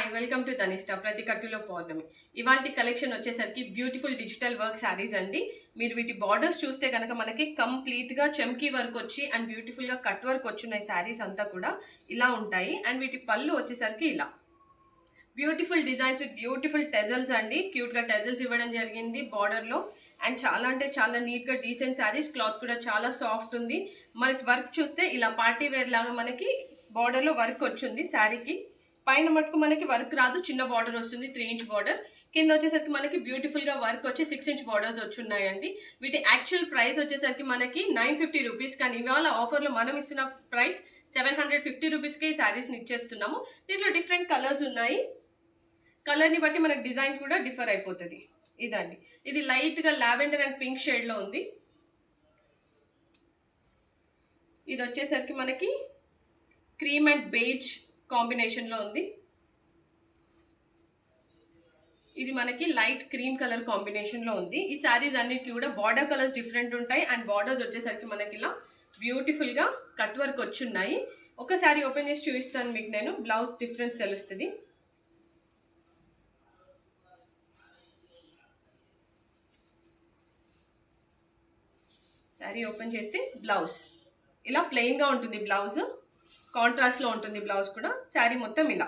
Hi welcome to Dhanishta ప్రతి కట్టులో పౌర్ణమి. ఇవాల్టి collection వచ్చేసరికి బ్యూటిఫుల్ డిజిటల్ వర్క్ శారీస్ అండి. మీరు వీటి బార్డర్స్ చూస్తే కనుక మనకి కంప్లీట్గా చమ్కీ వర్క్ వచ్చి అండ్ బ్యూటిఫుల్గా కట్ వర్క్ వచ్చినాయి. శారీస్ అంతా కూడా ఇలా ఉంటాయి. అండ్ వీటి పళ్ళు వచ్చేసరికి ఇలా బ్యూటిఫుల్ డిజైన్స్ విత్ బ్యూటిఫుల్ టెజల్స్ అండి. క్యూట్గా టెజల్స్ ఇవ్వడం జరిగింది బార్డర్లో. అండ్ చాలా అంటే చాలా నీట్గా డీసెంట్ శారీస్. క్లాత్ కూడా చాలా సాఫ్ట్ ఉంది. మనకి వర్క్ చూస్తే ఇలా పార్టీ వేర్ లాగా మనకి బార్డర్లో వర్క్ వచ్చింది. శారీకి పైన మటుకు మనకి వర్క్ రాదు, చిన్న బార్డర్ వస్తుంది, 3 ఇంచ్ బార్డర్. కింద వచ్చేసరికి మనకి బ్యూటిఫుల్గా వర్క్ వచ్చి 6 ఇంచ్ బార్డర్స్ వచ్చున్నాయండి. వీటి యాక్చువల్ ప్రైస్ వచ్చేసరికి మనకి 950 రూపీస్. కానీ ఇవాళ ఆఫర్లో మనం ఇస్తున్న ప్రైస్ 750 రూపీస్కి ఈ శారీస్ని ఇచ్చేస్తున్నాము. దీంట్లో డిఫరెంట్ కలర్స్ ఉన్నాయి. కలర్ని బట్టి మనకి డిజైన్ కూడా డిఫర్ అయిపోతుంది. ఇదండి, ఇది లైట్గా లావెండర్ అండ్ పింక్ షేడ్లో ఉంది. ఇది వచ్చేసరికి మనకి క్రీమ్ అండ్ బేజ్ కాంబినేషన్లో ఉంది. ఇది మనకి లైట్ క్రీమ్ కలర్ కాంబినేషన్లో ఉంది. ఈ శారీస్ అన్నిటికీ కూడా బార్డర్ కలర్స్ డిఫరెంట్ ఉంటాయి. అండ్ బార్డర్స్ వచ్చేసరికి మనకి ఇలా బ్యూటిఫుల్గా కట్ వర్క్ వచ్చున్నాయి. ఒక శారీ ఓపెన్ చేసి చూపిస్తాను మీకు నేను, బ్లౌజ్ డిఫరెన్స్ తెలుస్తుంది. శారీ ఓపెన్ చేస్తే బ్లౌజ్ ఇలా ప్లెయిన్గా ఉంటుంది. బ్లౌజ్ కాంట్రాస్ట్లో ఉంటుంది. బ్లౌజ్ కూడా శారీ మొత్తం ఇలా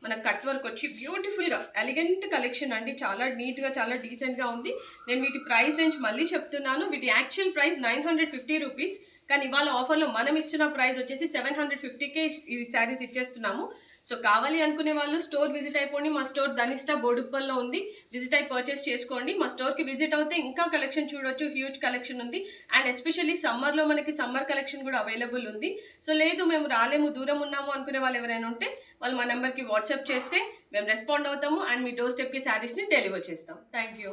మనకు కట్ వర్క్ వచ్చి బ్యూటిఫుల్గా ఎలిగెంట్ కలెక్షన్ అండి. చాలా నీట్గా చాలా డీసెంట్గా ఉంది. నేను వీటి ప్రైస్ రేంజ్ మళ్ళీ చెప్తున్నాను. వీటి యాక్చువల్ ప్రైస్ 950 రూపీస్. కానీ ఇవాళ ఆఫర్లో మనం ఇస్తున్న ప్రైస్ వచ్చేసి 750కే ఈ శారీస్ ఇచ్చేస్తున్నాము. సో కావాలి అనుకునే వాళ్ళు స్టోర్ విజిట్ అయిపోండి. మా స్టోర్ ధనిష్ట బోడుప్పల్లో ఉంది. విజిట్ అయి పర్చేస్ చేసుకోండి. మా స్టోర్కి విజిట్ అవుతే ఇంకా కలెక్షన్ చూడొచ్చు. హ్యూజ్ కలెక్షన్ ఉంది. అండ్ ఎస్పెషల్లీ సమ్మర్లో మనకి సమ్మర్ కలెక్షన్ కూడా అవైలబుల్ ఉంది. సో లేదు మేము రాలేము, దూరం ఉన్నాము అనుకునే వాళ్ళు ఎవరైనా ఉంటే వాళ్ళు మా నెంబర్కి వాట్సాప్ చేస్తే మేము రెస్పాండ్ అవుతాము. అండ్ మీ డోర్ స్టెప్కి శారీస్ని డెలివర్ చేస్తాం. Thank you.